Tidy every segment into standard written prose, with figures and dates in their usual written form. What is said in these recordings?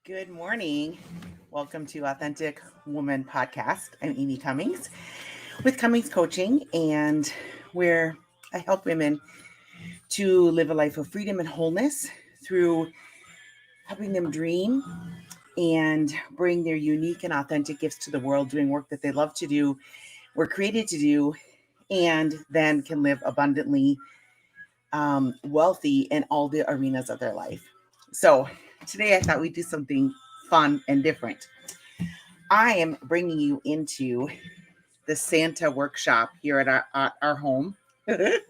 Good morning. Welcome to Authentic Woman Podcast. I'm Amy Cummings with Cummings Coaching, and where I help women to live a life of freedom and wholeness through helping them dream and bring their unique and authentic gifts to the world, doing work that they love to do, were created to do, and then can live abundantly wealthy in all the arenas of their life. So today I thought we'd do something fun and different. I am bringing you into the Santa workshop here at our home, the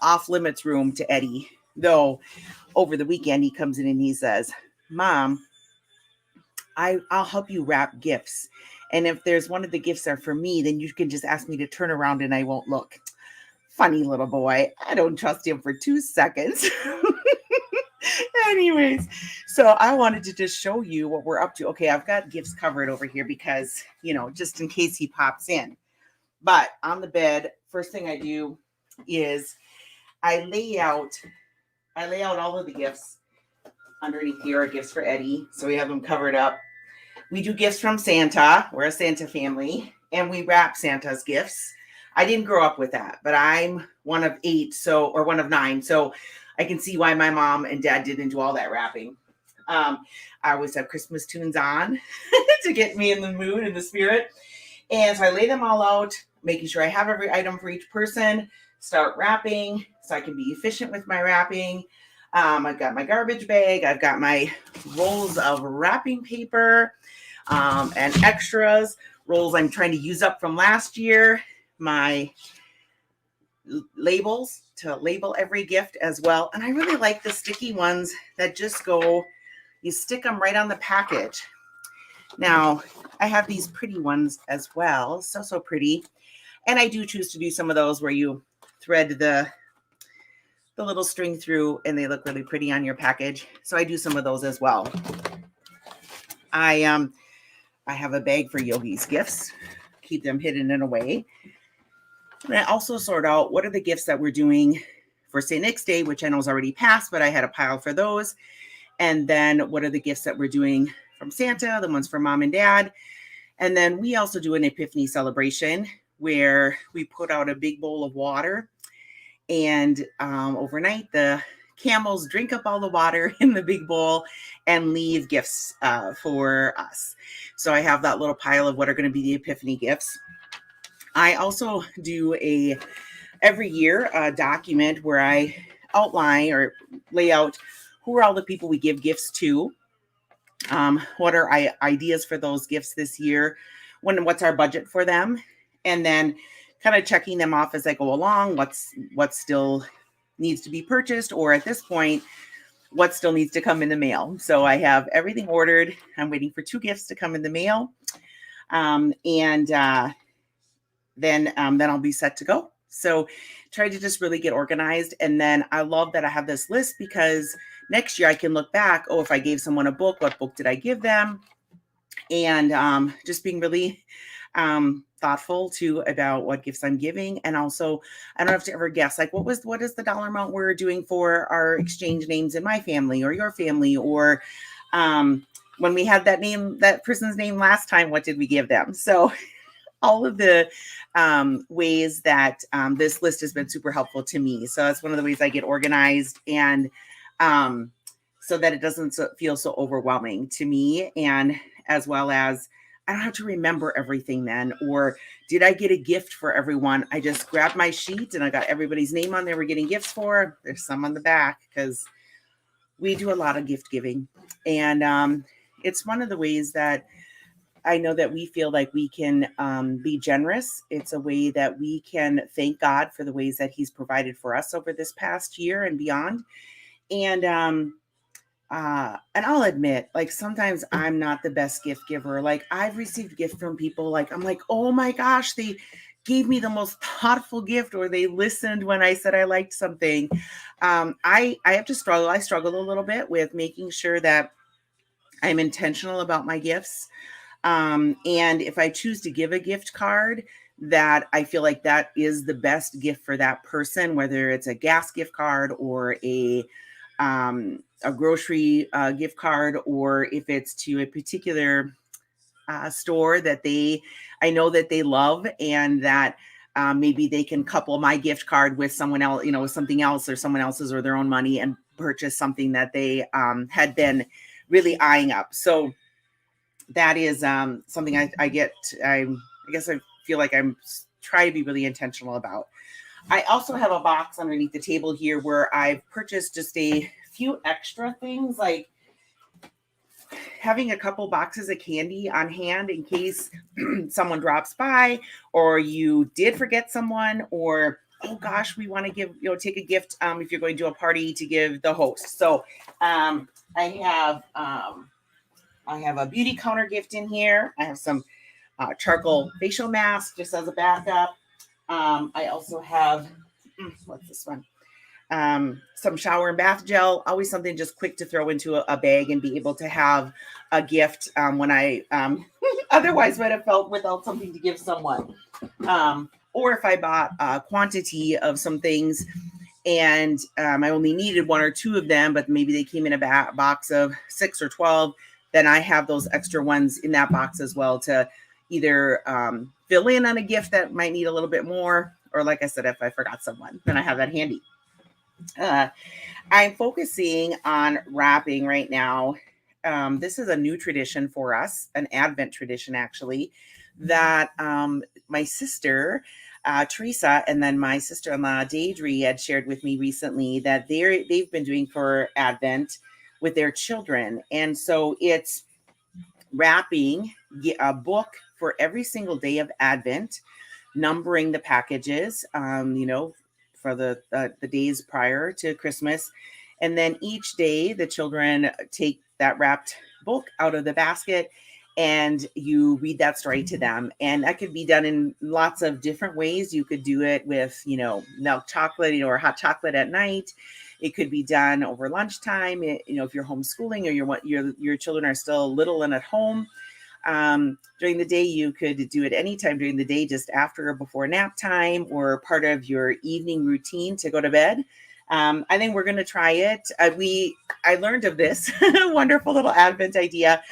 off limits room to Eddie. Though over the weekend he comes in and he says, "Mom, I'll help you wrap gifts. And if there's one of the gifts are for me, then you can just ask me to turn around and I won't look." Funny little boy. I don't trust him for 2 seconds. Anyways, so I wanted to just show you what we're up to. Okay, I've got gifts covered over here because, just in case he pops in. But on the bed, first thing I do is I lay out all of the gifts underneath here, are gifts for Eddie. So we have them covered up. We do gifts from Santa. We're a Santa family, and we wrap Santa's gifts. I didn't grow up with that, but I'm one of 8, or one of 9. So I can see why my mom and dad didn't do all that wrapping. I always have Christmas tunes on to get me in the mood and the spirit. And so I lay them all out, making sure I have every item for each person, start wrapping so I can be efficient with my wrapping. I've got my garbage bag. I've got my rolls of wrapping paper and extras, rolls I'm trying to use up from last year, my labels to label every gift as well. And I really like the sticky ones that just go, you stick them right on the package. Now, I have these pretty ones as well. So pretty. And I do choose to do some of those where you thread the little string through and they look really pretty on your package. So I do some of those as well. I have a bag for Yogi's gifts. Keep them hidden in a way. And I also sort out what are the gifts that we're doing for St. Nick's Day, which I know is already passed, but I had a pile for those. And then what are the gifts that we're doing from Santa, the ones for mom and dad. And then we also do an Epiphany celebration where we put out a big bowl of water. And overnight, the camels drink up all the water in the big bowl and leave gifts for us. So I have that little pile of what are going to be the Epiphany gifts. I also do every year a document where I outline or lay out who are all the people we give gifts to. What are ideas for those gifts this year? What's our budget for them? And then kind of checking them off as I go along. What still needs to be purchased, or at this point, what still needs to come in the mail. So I have everything ordered. I'm waiting for 2 gifts to come in the mail, then I'll be set to go. So try to just really get organized. And then I love that I have this list because next year I can look back. Oh, if I gave someone a book, what book did I give them? And just being really thoughtful too about what gifts I'm giving. And also I don't have to ever guess like what is the dollar amount we're doing for our exchange names in my family or your family, or when we had that person's name last time, what did we give them? So all of the ways that this list has been super helpful to me. So that's one of the ways I get organized, and so that it doesn't feel so overwhelming to me. And as well as I don't have to remember everything then, or did I get a gift for everyone? I just grabbed my sheet and I got everybody's name on there we're getting gifts for. There's some on the back because we do a lot of gift giving. And it's one of the ways that I know that we feel like we can be generous. It's a way that we can thank God for the ways that He's provided for us over this past year and beyond. And I'll admit, like sometimes I'm not the best gift giver. Like I've received gifts from people, like I'm like, oh my gosh, they gave me the most thoughtful gift, or they listened when I said I liked something. I have to struggle. I struggle a little bit with making sure that I'm intentional about my gifts. And if I choose to give a gift card, that I feel like that is the best gift for that person, whether it's a gas gift card or a a grocery gift card, or if it's to a particular store that I know that they love, and that maybe they can couple my gift card with someone else, with something else, or someone else's, or their own money, and purchase something that they had been really eyeing up. So that is something I guess I feel like I'm trying to be really intentional about. I also have a box underneath the table here where I've purchased just a few extra things, like having a couple boxes of candy on hand in case someone drops by, or you did forget someone, or oh gosh, we want to give, take a gift if you're going to a party to give the host. So I have a beauty counter gift in here. I have some charcoal facial mask just as a backup. I also have what's this one? Some shower and bath gel, always something just quick to throw into a bag and be able to have a gift when I otherwise would have felt without something to give someone. Or if I bought a quantity of some things and I only needed one or two of them, but maybe they came in a box of 6 or 12, then I have those extra ones in that box as well to either fill in on a gift that might need a little bit more, or like I said, if I forgot someone, then I have that handy. I'm focusing on wrapping right now. This is a new tradition for us, an Advent tradition, actually, that my sister, Teresa, and then my sister-in-law, Deidre, had shared with me recently that they've been doing for Advent with their children. And so it's wrapping a book for every single day of Advent, numbering the packages, for the days prior to Christmas. And then each day the children take that wrapped book out of the basket and you read that story to them. And that could be done in lots of different ways. You could do it with, milk chocolate, or hot chocolate at night. It could be done over lunchtime, if you're homeschooling, or your children are still little and at home. During the day, you could do it anytime during the day, just after or before nap time, or part of your evening routine to go to bed. I think we're going to try it. I learned of this wonderful little Advent idea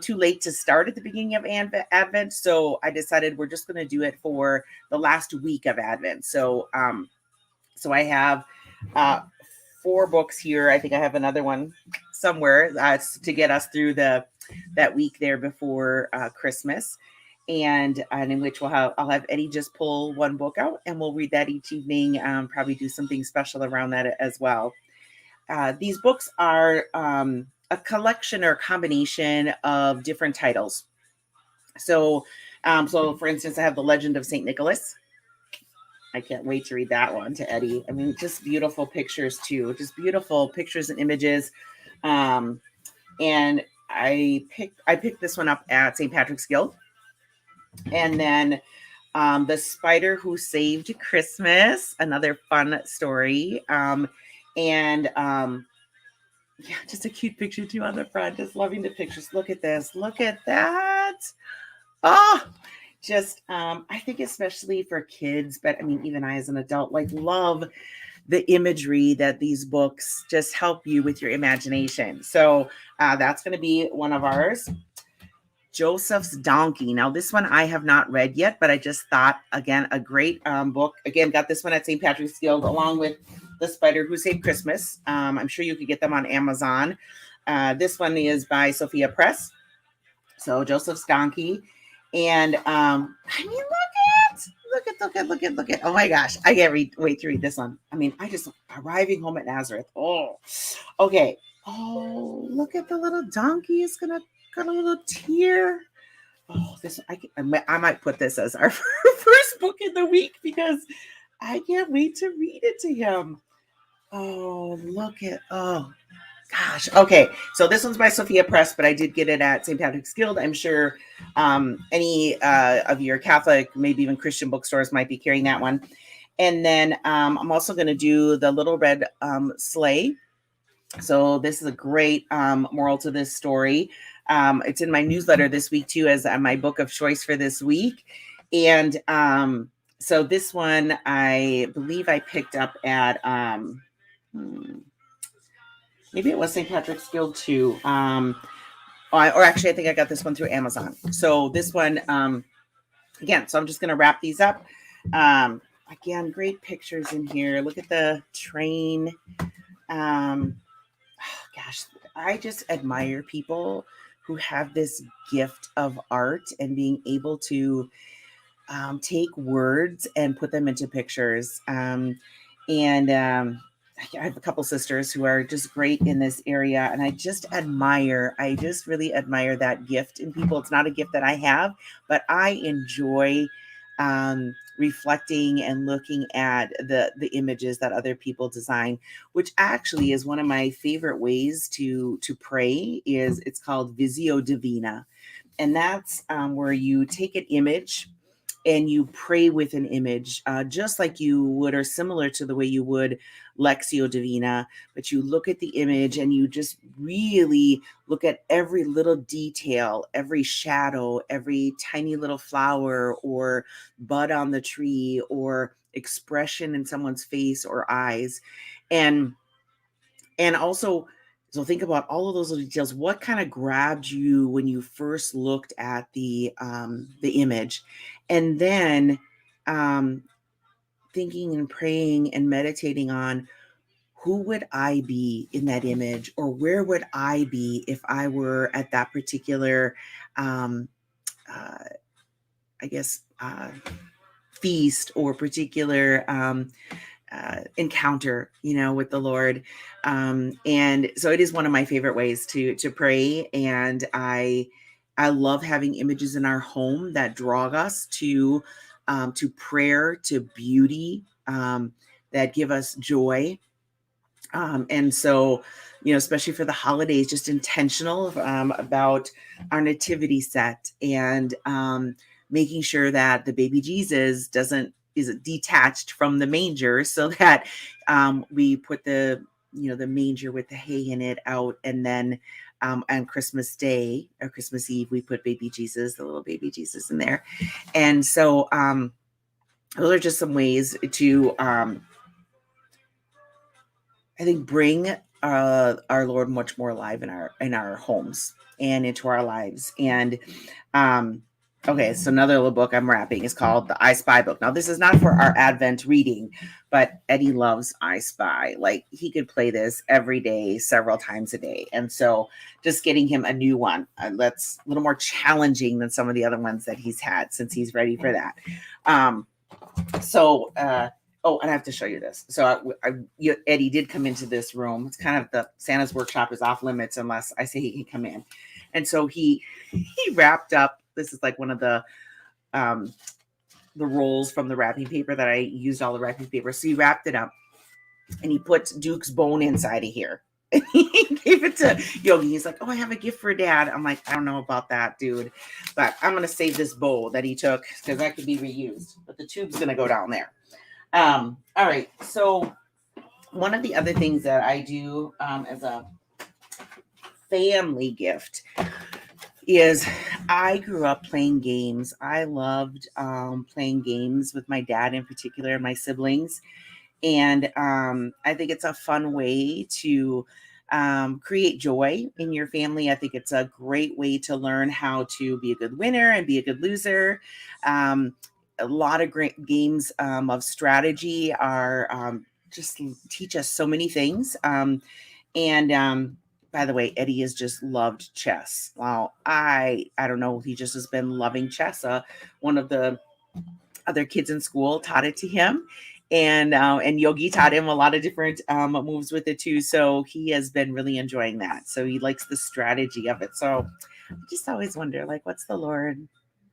too late to start at the beginning of Advent. So I decided we're just going to do it for the last week of Advent. So I have 4 books here. I think I have another one somewhere to get us through that week there before Christmas, and in which I'll have Eddie just pull one book out, and we'll read that each evening. Probably do something special around that as well. These books are a collection or combination of different titles. So for instance, I have The Legend of St. Nicholas. I can't wait to read that one to Eddie. I mean, just beautiful pictures too, just beautiful pictures and images. And I picked this one up at St. Patrick's Guild. And then The Spider Who Saved Christmas, another fun story. Just a cute picture too on the front. Just loving the pictures. Look at this. Look at that. Oh, just I think especially for kids, but I mean, even I as an adult, love the imagery that these books just help you with your imagination. So that's going to be one of ours. Joseph's Donkey. Now, this one I have not read yet, but I just thought, again, a great book. Again, got this one at St. Patrick's Guild along with The Spider Who Saved Christmas. I'm sure you could get them on Amazon. This one is by Sophia Press. So Joseph's Donkey. And I mean, look at. Oh my gosh, I can't wait to read this one. I mean, I just arriving home at Nazareth. Oh, okay. Oh, look at the little donkey. It's got a little tear. Oh, I might put this as our first book in the week because I can't wait to read it to him. Oh, gosh. Okay. So this one's by Sophia Press, but I did get it at St. Patrick's Guild. I'm sure any of your Catholic, maybe even Christian bookstores might be carrying that one. And then I'm also going to do The Little Red Sleigh. So this is a great moral to this story. It's in my newsletter this week too, as my book of choice for this week. And so this one, I believe I picked up at maybe it was St. Patrick's Guild too. Or actually, I think I got this one through Amazon. So this one, again, so I'm just going to wrap these up. Again, great pictures in here. Look at the train. Gosh, I just admire people who have this gift of art and being able to take words and put them into pictures. And I have a couple sisters who are just great in this area. And I just really admire that gift in people. It's not a gift that I have, but I enjoy reflecting and looking at the images that other people design, which actually is one of my favorite ways to pray. It's called Visio Divina. And that's where you take an image and you pray with an image, just like you would, or similar to the way you would Lectio Divina, but you look at the image and you just really look at every little detail, every shadow, every tiny little flower or bud on the tree or expression in someone's face or eyes. And also, so think about all of those little details. What kind of grabbed you when you first looked at the image, and then thinking and praying and meditating on who would I be in that image, or where would I be if I were at that particular, um, I guess, feast or particular encounter, with the Lord. And so it is one of my favorite ways to pray. And I love having images in our home that draw us to prayer, to beauty, that give us joy. And so, especially for the holidays, just intentional about our nativity set and making sure that the baby Jesus isn't detached from the manger, so that we put the manger with the hay in it out, and then on Christmas Day or Christmas Eve we put baby Jesus, the little baby Jesus, in there. And so those are just some ways to I think bring our Lord much more alive in our homes and into our lives. And okay, so another little book I'm wrapping is called the I Spy book. Now, this is not for our Advent reading, but Eddie loves I Spy. Like, he could play this every day, several times a day. And so just getting him a new one, that's a little more challenging than some of the other ones that he's had, since he's ready for that. Oh, and I have to show you this. So Eddie did come into this room. It's kind of the Santa's workshop is off limits unless I say he can come in. And so he wrapped up. This is like one of the rolls from the wrapping paper that I used, all the wrapping paper. So he wrapped it up and he put Duke's bone inside of here. And he gave it to Yogi. He's like, "Oh, I have a gift for Dad." I'm like, "I don't know about that, dude, but I'm going to save this bowl that he took because that could be reused. But the tube's going to go down there." All right. So one of the other things that I do as a family gift is I grew up playing games. I loved playing games with my dad in particular and my siblings. And I think it's a fun way to create joy in your family. I think it's a great way to learn how to be a good winner and be a good loser. A lot of great games of strategy are just teach us so many things. And by the way, Eddie has just loved chess. Well, I don't know. He just has been loving chess. One of the other kids in school taught it to him, and Yogi taught him a lot of different moves with it too. So he has been really enjoying that. So he likes the strategy of it. So I just always wonder, like, what's the Lord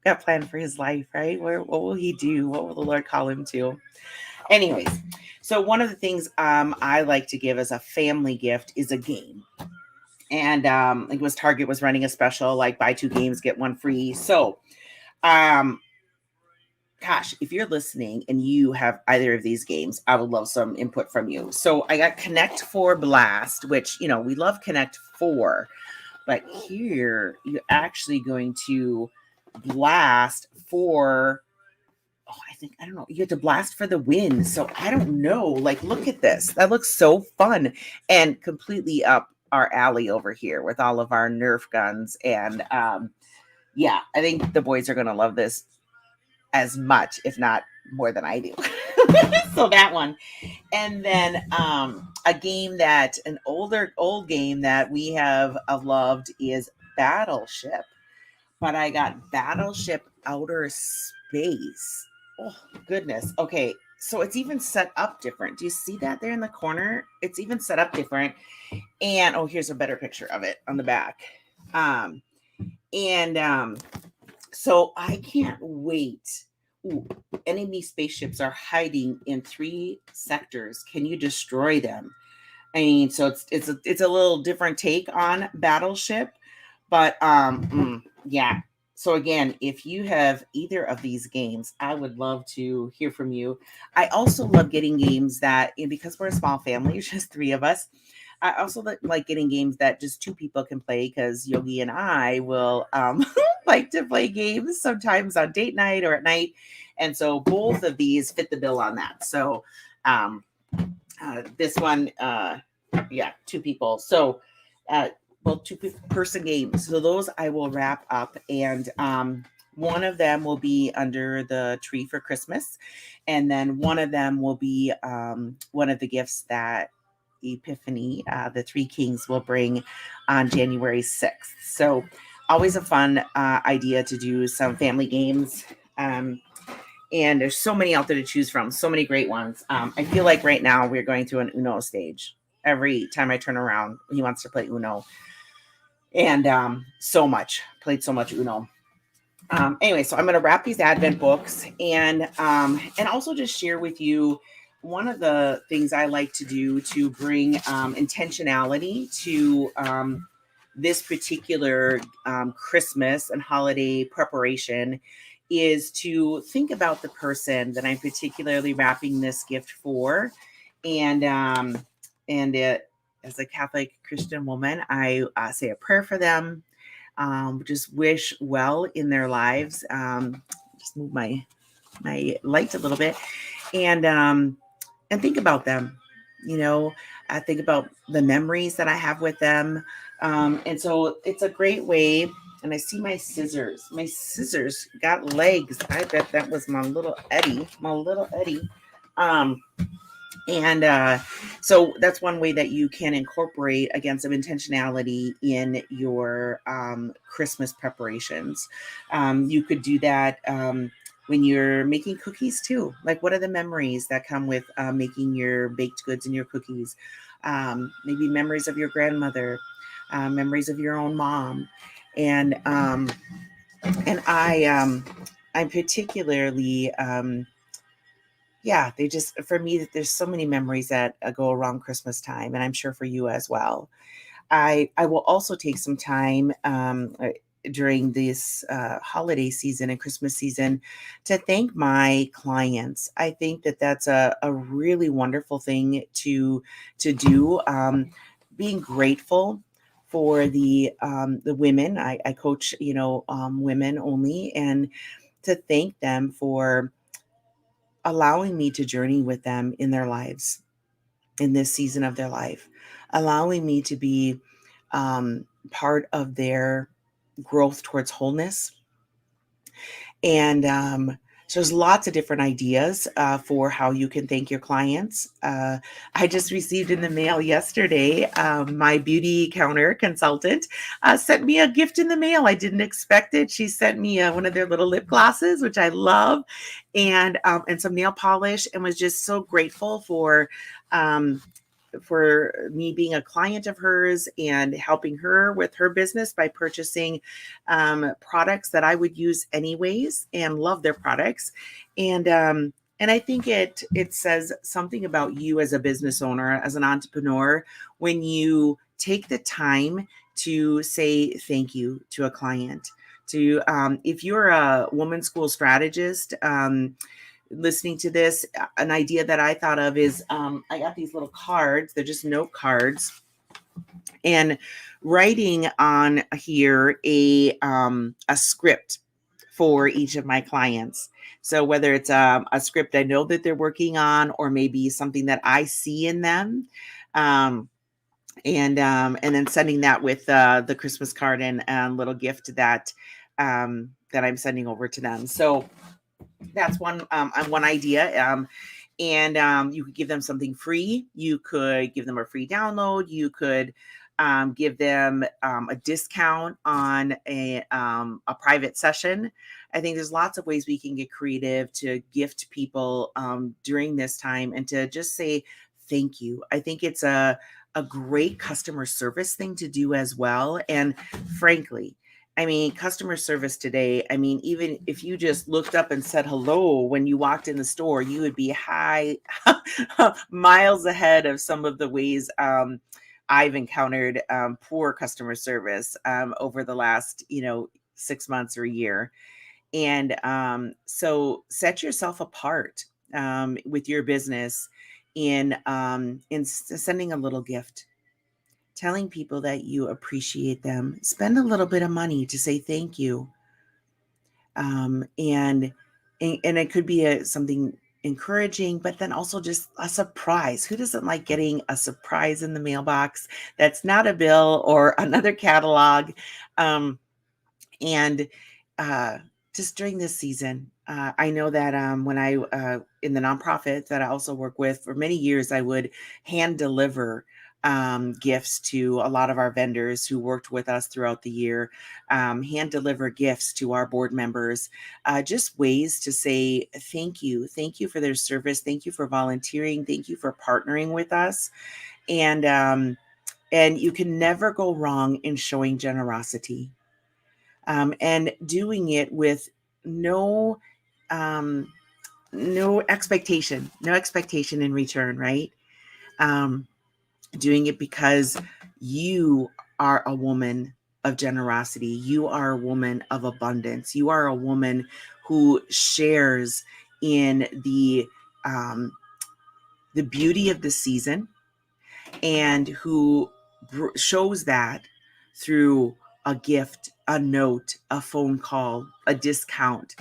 got planned for his life, right? What will he do? What will the Lord call him to? Anyways, so one of the things I like to give as a family gift is a game. And it was Target was running a special, like buy 2 games, get 1 free. So gosh, if you're listening and you have either of these games, I would love some input from you. So I got Connect 4 Blast, which, we love Connect 4, but here you're actually going to blast 4 I think, I don't know, you have to blast for the win. So I don't know. Like, look at this. That looks so fun and completely up our alley over here with all of our Nerf guns. And yeah, I think the boys are going to love this as much, if not more than I do. So that one. And then a game that an old game that we have loved is Battleship. But I got Battleship Outer Space. Oh goodness. Okay. So it's even set up different. Do you see that there in the corner? It's even set up different. And oh, here's a better picture of it on the back. Um, and so I can't wait. Ooh, enemy spaceships are hiding in 3 sectors. Can you destroy them? I mean, so it's a little different take on Battleship, but yeah. So again, if you have either of these games, I would love to hear from you. I also love getting games that, because we're a small family, just 3 of us. I also like getting games that just 2 people can play, because Yogi and I will like to play games sometimes on date night or at night. And so both of these fit the bill on that. So this one, yeah, 2 people. So, well, 2-person games. So those I will wrap up, and one of them will be under the tree for Christmas, and then one of them will be one of the gifts that Epiphany, the 3 Kings, will bring on January 6th. So always a fun idea to do some family games. And there's so many out there to choose from, so many great ones. I feel like right now we're going through an Uno stage. Every time I turn around, he wants to play Uno. And played so much Uno. Anyway, so I'm going to wrap these Advent books, and also just share with you one of the things I like to do to bring intentionality to this particular Christmas and holiday preparation is to think about the person that I'm particularly wrapping this gift for. And as a Catholic Christian woman, I say a prayer for them, just wish well in their lives. Just move my lights a little bit, and think about them. I think about the memories that I have with them, and so it's a great way. And I see my scissors. My scissors got legs. I bet that was my little Eddie. Um, and so that's one way that you can incorporate, again, some intentionality in your Christmas preparations. You could do that when you're making cookies too. Like, what are the memories that come with making your baked goods and your cookies? Maybe memories of your grandmother, memories of your own mom. And I'm particularly they just, for me, there's so many memories that go around Christmas time, and I'm sure for you as well. I will also take some time during this holiday season and Christmas season to thank my clients. I think that that's a really wonderful thing to do. Being grateful for the women. I coach, women only, and to thank them for allowing me to journey with them in their lives, in this season of their life, allowing me to be part of their growth towards wholeness. And so there's lots of different ideas for how you can thank your clients. I just received in the mail yesterday, my beauty counter consultant sent me a gift in the mail. I didn't expect it. She sent me one of their little lip glosses, which I love, and some nail polish, and was just so grateful for me being a client of hers and helping her with her business by purchasing products that I would use anyways, and love their products. And I think it says something about you as a business owner, as an entrepreneur, when you take the time to say thank you to a client. To if you're a woman school strategist, listening to this, an idea that I thought of is I got these little cards. They're just note cards, and writing on here a script for each of my clients So whether it's a script I know that they're working on, or maybe something that I see in them, um, and then sending that with the Christmas card and little gift that that I'm sending over to them. So that's one idea. And you could give them something free. You could give them a free download. You could give them a discount on a private session. I think there's lots of ways we can get creative to gift people during this time and to just say thank you. I think it's a great customer service thing to do as well. And frankly, I mean, customer service today, I mean, even if you just looked up and said hello when you walked in the store, you would be high miles ahead of some of the ways I've encountered poor customer service over the last, 6 months or a year. And so set yourself apart with your business in sending a little gift, telling people that you appreciate them. Spend a little bit of money to say thank you. Um, and, and it could be something encouraging, but then also just a surprise. Who doesn't like getting a surprise in the mailbox that's not a bill or another catalog? Um, and just during this season, I know that when I in the nonprofit that I also work with for many years, I would hand deliver gifts to a lot of our vendors who worked with us throughout the year, hand deliver gifts to our board members, just ways to say thank you for their service, thank you for volunteering, thank you for partnering with us, and you can never go wrong in showing generosity, and doing it with no um, no expectation in return, right? Um, Doing it because you are a woman of generosity. You are a woman of abundance. You are a woman who shares in the beauty of the season, and who shows that through a gift, a note, a phone call, a discount,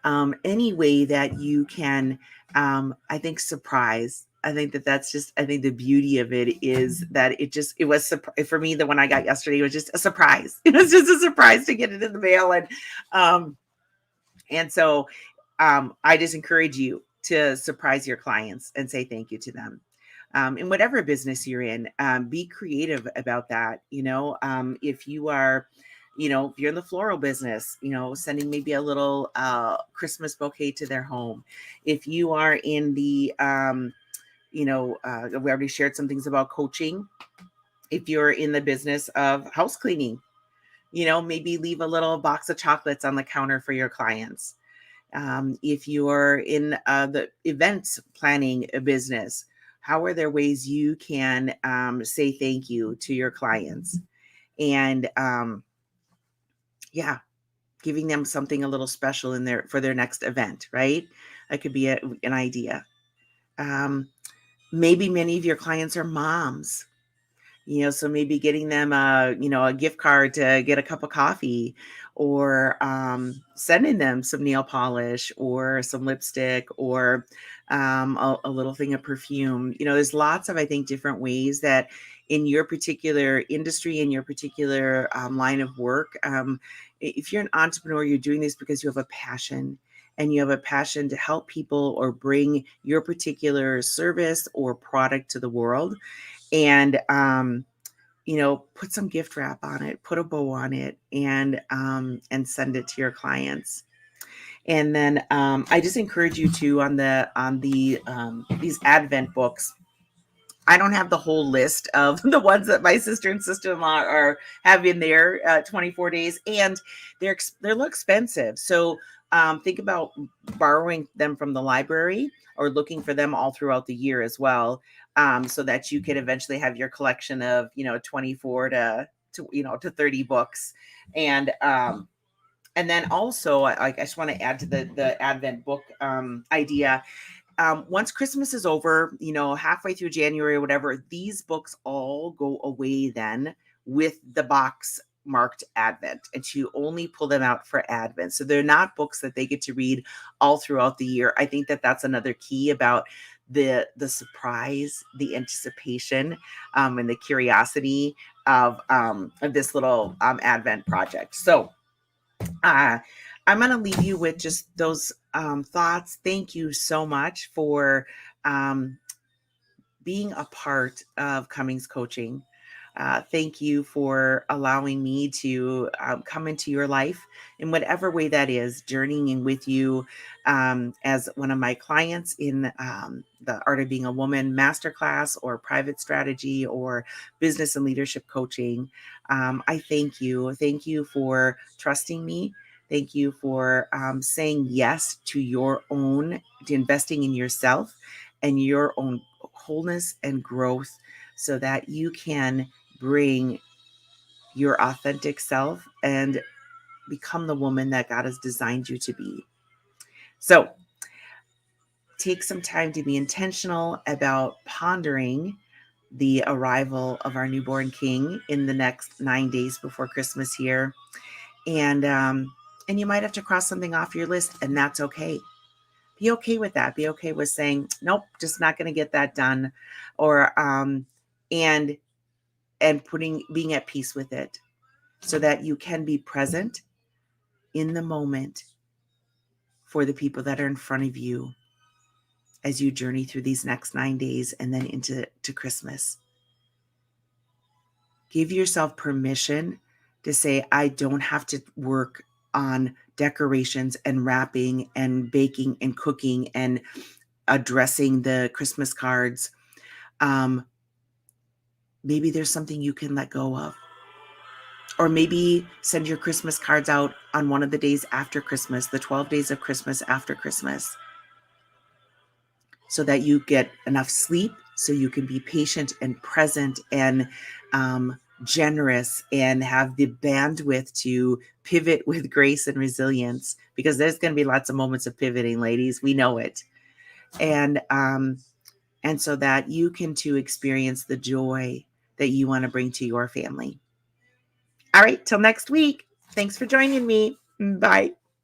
any way that you can. I think surprise. I think that's just. I think the beauty of it is that it was for me. The one I got yesterday was just a surprise. It was just a surprise to get it in the mail, um, and so I just encourage you to surprise your clients and say thank you to them. In whatever business you're in, be creative about that. If you are, if you're in the floral business, sending maybe a little Christmas bouquet to their home. If you are in the, we already shared some things about coaching. If you're in the business of house cleaning, maybe leave a little box of chocolates on the counter for your clients. If you're in the events planning business, how are there ways you can say thank you to your clients? And yeah, giving them something a little special in there for their next event, right? That could be an idea. Um, Maybe many of your clients are moms, so maybe getting them a gift card to get a cup of coffee, or sending them some nail polish or some lipstick, or a little thing of perfume. There's lots of, I think, different ways that in your particular industry, in your particular line of work, if you're an entrepreneur, you're doing this because you have a passion, and you have a passion to help people or bring your particular service or product to the world. And put some gift wrap on it, put a bow on it, and send it to your clients. And then I just encourage you to, on the these Advent books. I don't have the whole list of the ones that my sister and sister-in-law are have in there, 24 days, and they're a little expensive. So think about borrowing them from the library, or looking for them all throughout the year as well, so that you could eventually have your collection of 24 to 30 books. And then also, I just want to add to the Advent book idea. Once Christmas is over, halfway through January or whatever, these books all go away then with the box marked Advent and to only pull them out for Advent. So they're not books that they get to read all throughout the year. I think that that's another key about the surprise, the anticipation, and the curiosity of this little Advent project. So I'm going to leave you with just those thoughts. Thank you so much for being a part of Cummings Coaching. Thank you for allowing me to come into your life in whatever way that is, journeying with you as one of my clients in the Art of Being a Woman masterclass or private strategy or business and leadership coaching. I thank you. Thank you for trusting me. Thank you for saying yes to your own, to investing in yourself and your own wholeness and growth so that you can bring your authentic self and become the woman that God has designed you to be. So take some time to be intentional about pondering the arrival of our newborn king in the next 9 days before Christmas here. And you might have to cross something off your list, and that's okay. Be okay with that. Be okay with saying, nope, just not going to get that done. Or, and being at peace with it so that you can be present in the moment for the people that are in front of you as you journey through these next 9 days and then into Christmas. Give yourself permission to say, I don't have to work on decorations and wrapping and baking and cooking and addressing the Christmas cards. Maybe there's something you can let go of. Or maybe send your Christmas cards out on one of the days after Christmas, the 12 days of Christmas after Christmas, so that you get enough sleep, so you can be patient and present and generous and have the bandwidth to pivot with grace and resilience, because there's going to be lots of moments of pivoting, ladies. We know it. And so that you can too experience the joy that you want to bring to your family. All right, till next week. Thanks for joining me. Bye.